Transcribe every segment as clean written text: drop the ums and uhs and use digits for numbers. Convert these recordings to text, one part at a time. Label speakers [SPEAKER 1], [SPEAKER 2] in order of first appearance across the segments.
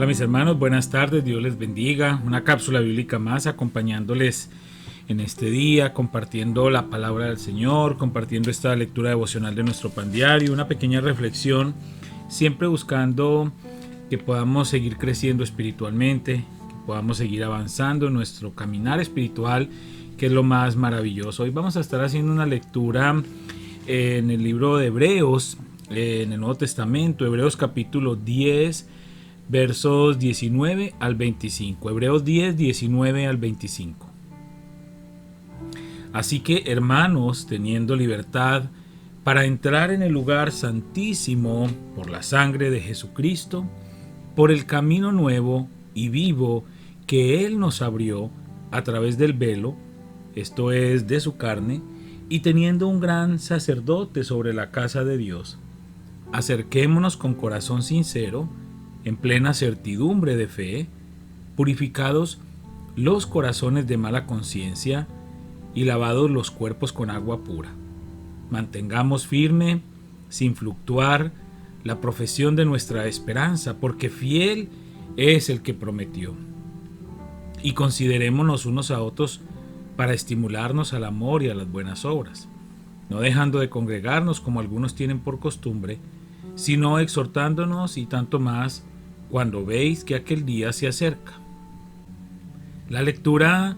[SPEAKER 1] mis hermanos, buenas tardes, Dios les bendiga. Una cápsula bíblica más acompañándoles en este día, compartiendo la palabra del Señor, compartiendo esta lectura devocional de nuestro pan diario, una pequeña reflexión, siempre buscando que podamos seguir creciendo espiritualmente, que podamos seguir avanzando en nuestro caminar espiritual, que es lo más maravilloso. Hoy vamos a estar haciendo una lectura en el libro de Hebreos, en el Nuevo Testamento, Hebreos capítulo 10, versos 19 al 25. Hebreos 10, 19 al 25. Así que, hermanos, teniendo libertad para entrar en el lugar santísimo por la sangre de Jesucristo, por el camino nuevo y vivo que Él nos abrió a través del velo, esto es, de su carne, y teniendo un gran sacerdote sobre la casa de Dios, acerquémonos con corazón sincero, en plena certidumbre de fe, purificados los corazones de mala conciencia y lavados los cuerpos con agua pura. Mantengamos firme, sin fluctuar, la profesión de nuestra esperanza, porque fiel es el que prometió. Y considerémonos unos a otros para estimularnos al amor y a las buenas obras, no dejando de congregarnos como algunos tienen por costumbre, sino exhortándonos, y tanto más cuando veis que aquel día se acerca. La lectura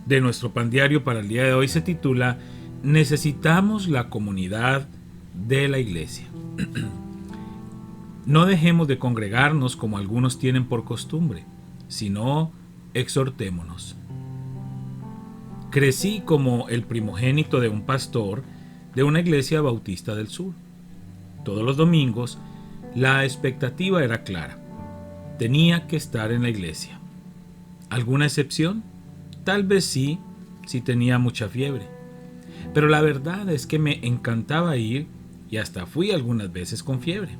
[SPEAKER 1] de nuestro pan diario para el día de hoy se titula Necesitamos la comunidad de la iglesia. No dejemos de congregarnos como algunos tienen por costumbre, sino exhortémonos. Crecí como el primogénito de un pastor de una iglesia bautista del sur. Todos los domingos la expectativa era clara. Tenía que estar en la iglesia. ¿Alguna excepción? Tal vez sí, si tenía mucha fiebre. Pero la verdad es que me encantaba ir y hasta fui algunas veces con fiebre.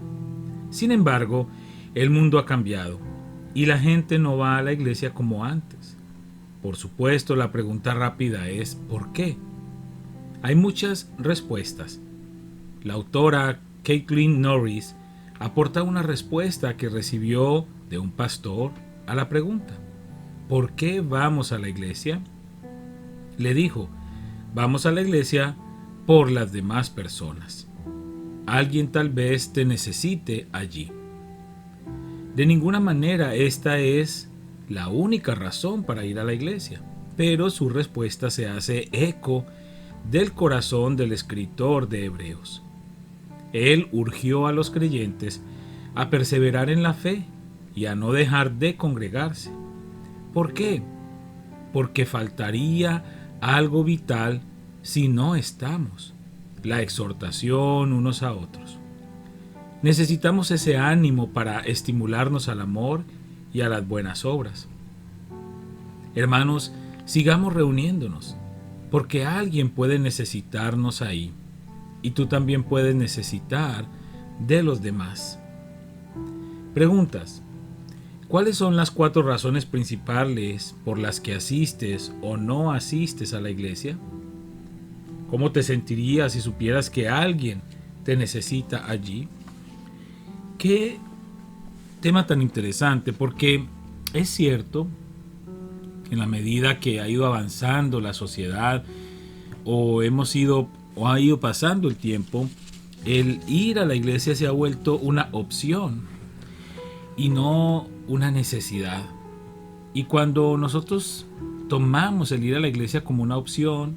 [SPEAKER 1] Sin embargo, el mundo ha cambiado y la gente no va a la iglesia como antes. Por supuesto, la pregunta rápida es ¿por qué? Hay muchas respuestas. La autora Caitlin Norris aporta una respuesta que recibió de un pastor a la pregunta ¿por qué vamos a la iglesia? Le dijo, vamos a la iglesia por las demás personas. Alguien tal vez te necesite allí. De ninguna manera esta es la única razón para ir a la iglesia, pero su respuesta se hace eco del corazón del escritor de Hebreos. Él urgió a los creyentes a perseverar en la fe y a no dejar de congregarse. ¿Por qué? Porque faltaría algo vital si no estamos. La exhortación unos a otros. Necesitamos ese ánimo para estimularnos al amor y a las buenas obras. Hermanos, sigamos reuniéndonos, porque alguien puede necesitarnos ahí. Y tú también puedes necesitar de los demás. Preguntas. ¿Cuáles son las 4 razones principales por las que asistes o no asistes a la iglesia? ¿Cómo te sentirías si supieras que alguien te necesita allí? Qué tema tan interesante, porque es cierto que en la medida que ha ido avanzando la sociedad o ha ido pasando el tiempo, el ir a la iglesia se ha vuelto una opción y no una necesidad. Y cuando nosotros tomamos el ir a la iglesia como una opción,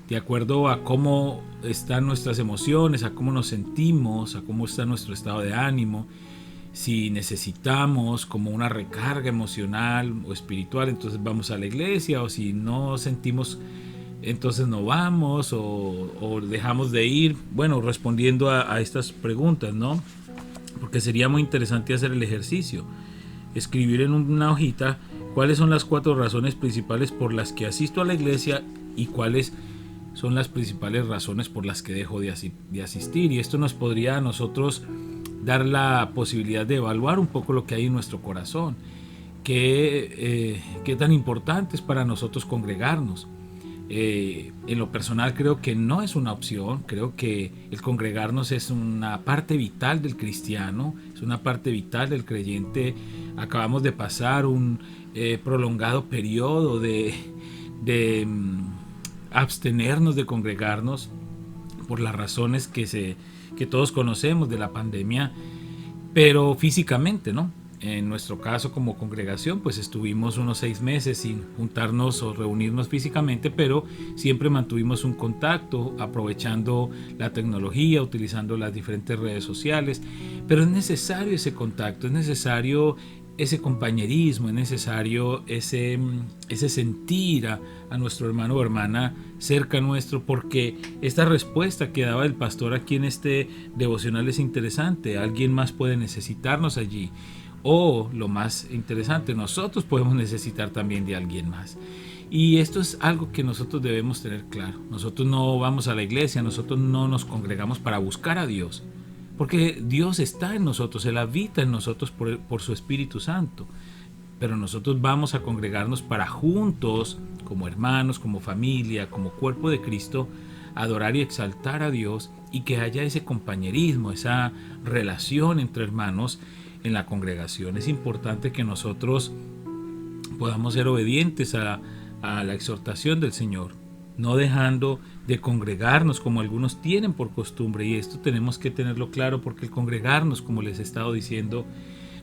[SPEAKER 1] de acuerdo a cómo están nuestras emociones, a cómo nos sentimos, a cómo está nuestro estado de ánimo, si necesitamos como una recarga emocional o espiritual, entonces vamos a la iglesia, o si no sentimos, entonces no vamos o dejamos de ir. Bueno, respondiendo a estas preguntas, ¿no? Porque sería muy interesante hacer el ejercicio. Escribir en una hojita cuáles son las 4 razones principales por las que asisto a la iglesia y cuáles son las principales razones por las que dejo de asistir. Y esto nos podría a nosotros dar la posibilidad de evaluar un poco lo que hay en nuestro corazón. Qué tan importante es para nosotros congregarnos. En lo personal creo que no es una opción, creo que el congregarnos es una parte vital del cristiano, es una parte vital del creyente. Acabamos de pasar un prolongado periodo de abstenernos de congregarnos por las razones que todos conocemos de la pandemia, pero físicamente, ¿no? En nuestro caso como congregación, pues estuvimos unos 6 meses sin juntarnos o reunirnos físicamente, pero siempre mantuvimos un contacto, aprovechando la tecnología, utilizando las diferentes redes sociales. Pero es necesario ese contacto, es necesario ese compañerismo, es necesario ese sentir a nuestro hermano o hermana cerca nuestro, porque esta respuesta que daba el pastor aquí en este devocional es interesante. Alguien más puede necesitarnos allí. O lo más interesante, nosotros podemos necesitar también de alguien más. Y esto es algo que nosotros debemos tener claro. Nosotros no vamos a la iglesia, nosotros no nos congregamos para buscar a Dios, porque Dios está en nosotros, Él habita en nosotros por su Espíritu Santo. Pero nosotros vamos a congregarnos para juntos, como hermanos, como familia, como cuerpo de Cristo, adorar y exaltar a Dios, y que haya ese compañerismo, esa relación entre hermanos en la congregación. Es importante que nosotros podamos ser obedientes a la exhortación del Señor, no dejando de congregarnos como algunos tienen por costumbre, y esto tenemos que tenerlo claro, porque el congregarnos, como les he estado diciendo,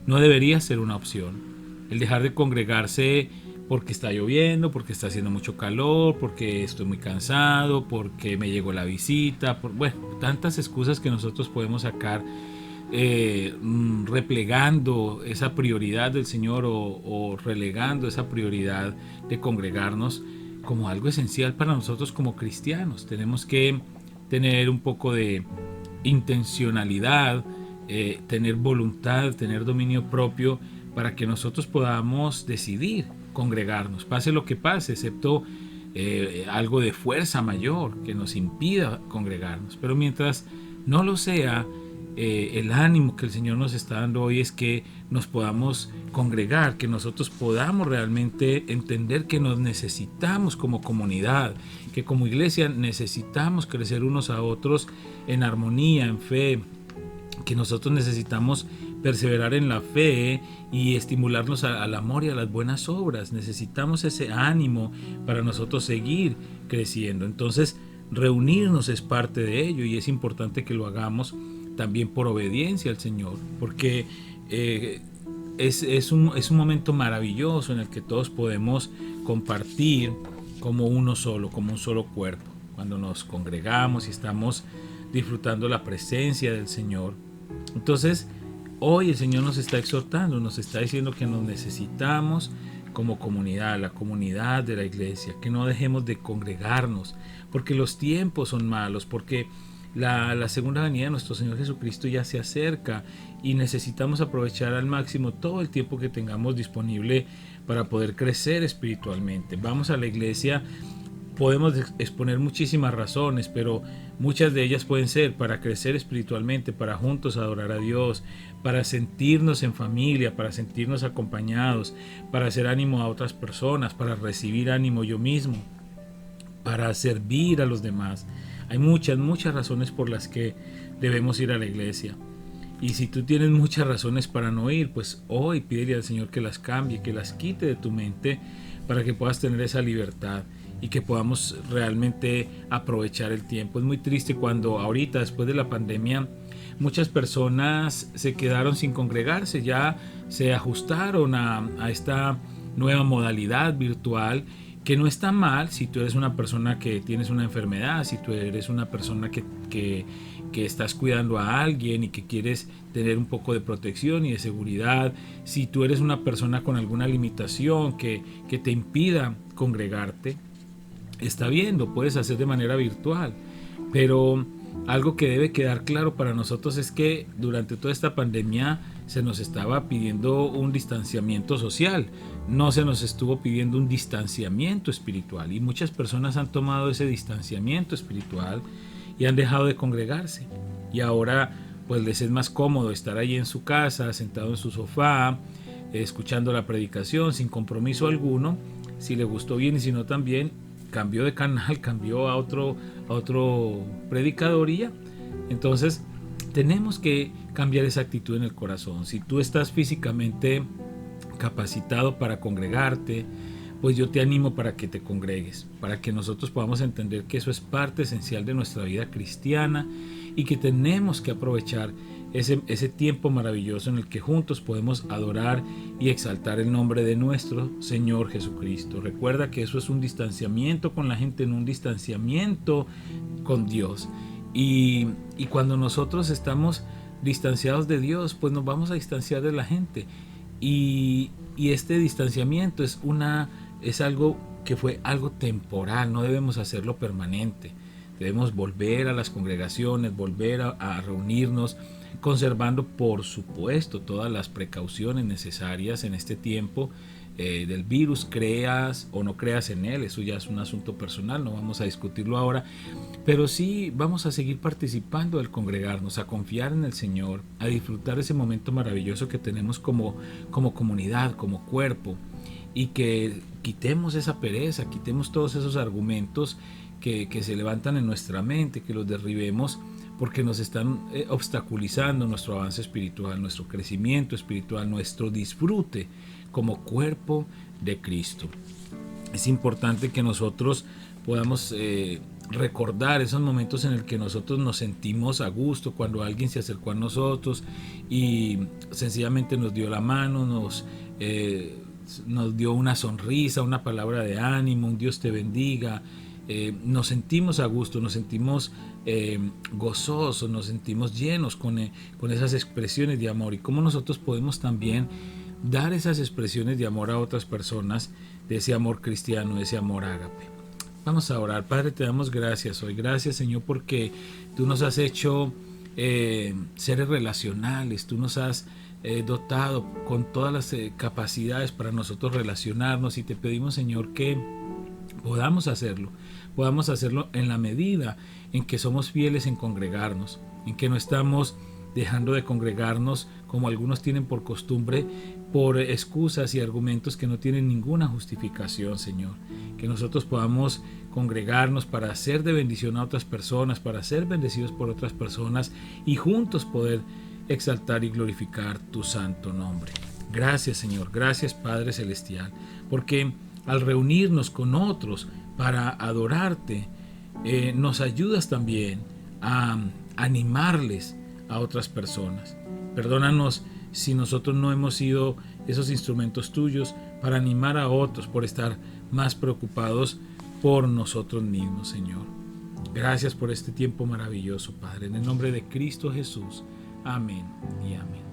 [SPEAKER 1] no debería ser una opción. El dejar de congregarse porque está lloviendo, porque está haciendo mucho calor, porque estoy muy cansado, porque me llegó la visita, bueno, tantas excusas que nosotros podemos sacar, replegando esa prioridad del Señor o relegando esa prioridad de congregarnos como algo esencial para nosotros como cristianos. Tenemos que tener un poco de intencionalidad, tener voluntad, tener dominio propio, para que nosotros podamos decidir congregarnos, pase lo que pase, excepto algo de fuerza mayor que nos impida congregarnos. Pero mientras no lo sea, el ánimo que el Señor nos está dando hoy es que nos podamos congregar, que nosotros podamos realmente entender que nos necesitamos como comunidad, que como iglesia necesitamos crecer unos a otros en armonía, en fe, que nosotros necesitamos perseverar en la fe y estimularnos al amor y a las buenas obras. Necesitamos ese ánimo para nosotros seguir creciendo. Entonces, reunirnos es parte de ello, y es importante que lo hagamos también por obediencia al Señor, porque es un momento maravilloso en el que todos podemos compartir como uno solo, como un solo cuerpo. Cuando nos congregamos y estamos disfrutando la presencia del Señor. Entonces, hoy el Señor nos está exhortando, nos está diciendo que nos necesitamos como comunidad, la comunidad de la iglesia, que no dejemos de congregarnos, porque los tiempos son malos, porque la segunda venida de nuestro Señor Jesucristo ya se acerca, y necesitamos aprovechar al máximo todo el tiempo que tengamos disponible para poder crecer espiritualmente. Vamos a la iglesia, podemos exponer muchísimas razones, pero muchas de ellas pueden ser para crecer espiritualmente, para juntos adorar a Dios, para sentirnos en familia, para sentirnos acompañados, para hacer ánimo a otras personas, para recibir ánimo yo mismo, para servir a los demás. Hay muchas razones por las que debemos ir a la iglesia. Y si tú tienes muchas razones para no ir, pues hoy pídele al Señor que las cambie, que las quite de tu mente, para que puedas tener esa libertad y que podamos realmente aprovechar el tiempo. Es muy triste cuando ahorita, después de la pandemia, muchas personas se quedaron sin congregarse, ya se ajustaron a esta nueva modalidad virtual, que no está mal si tú eres una persona que tienes una enfermedad, si tú eres una persona que estás cuidando a alguien y que quieres tener un poco de protección y de seguridad, si tú eres una persona con alguna limitación que te impida congregarte, está bien, lo puedes hacer de manera virtual, pero algo que debe quedar claro para nosotros es que durante toda esta pandemia se nos estaba pidiendo un distanciamiento social, no se nos estuvo pidiendo un distanciamiento espiritual, y muchas personas han tomado ese distanciamiento espiritual y han dejado de congregarse, y ahora pues les es más cómodo estar ahí en su casa, sentado en su sofá, escuchando la predicación sin compromiso alguno. Si le gustó bien y si no también, cambió de canal, cambió a otro predicador y ya. Entonces tenemos que cambiar esa actitud en el corazón. Si tú estás físicamente capacitado para congregarte, pues yo te animo para que te congregues, para que nosotros podamos entender que eso es parte esencial de nuestra vida cristiana y que tenemos que aprovechar ese tiempo maravilloso en el que juntos podemos adorar y exaltar el nombre de nuestro Señor Jesucristo. Recuerda que eso es un distanciamiento con la gente, no un distanciamiento con Dios. Y cuando nosotros estamos distanciados de Dios, pues nos vamos a distanciar de la gente. Y este distanciamiento es algo que fue algo temporal, no debemos hacerlo permanente. Debemos volver a las congregaciones, volver a reunirnos, conservando por supuesto todas las precauciones necesarias en este tiempo del virus. Creas o no creas en él, eso ya es un asunto personal, no vamos a discutirlo ahora, pero sí vamos a seguir participando del congregarnos, a confiar en el Señor, a disfrutar ese momento maravilloso que tenemos como comunidad, como cuerpo, y que quitemos esa pereza, quitemos todos esos argumentos que se levantan en nuestra mente, que los derribemos porque nos están obstaculizando nuestro avance espiritual, nuestro crecimiento espiritual, nuestro disfrute como cuerpo de Cristo. Es importante que nosotros podamos recordar esos momentos en el que nosotros nos sentimos a gusto, cuando alguien se acercó a nosotros y sencillamente nos dio la mano, nos dio una sonrisa, una palabra de ánimo, un Dios te bendiga. Nos sentimos a gusto, nos sentimos gozosos, nos sentimos llenos con esas expresiones de amor, y cómo nosotros podemos también dar esas expresiones de amor a otras personas, de ese amor cristiano, de ese amor ágape. Vamos a orar. Padre, te damos gracias hoy. Gracias, Señor, porque tú nos has hecho seres relacionales, tú nos has dotado con todas las capacidades para nosotros relacionarnos, y te pedimos, Señor, que podamos hacerlo en la medida en que somos fieles en congregarnos, en que no estamos dejando de congregarnos como algunos tienen por costumbre, por excusas y argumentos que no tienen ninguna justificación, Señor. Que nosotros podamos congregarnos para ser de bendición a otras personas, para ser bendecidos por otras personas, y juntos poder exaltar y glorificar tu santo nombre. Gracias, Señor, gracias, Padre Celestial, porque al reunirnos con otros para adorarte, nos ayudas también a animarles a otras personas. Perdónanos si nosotros no hemos sido esos instrumentos tuyos para animar a otros, por estar más preocupados por nosotros mismos, Señor. Gracias por este tiempo maravilloso, Padre, en el nombre de Cristo Jesús. Amén y amén.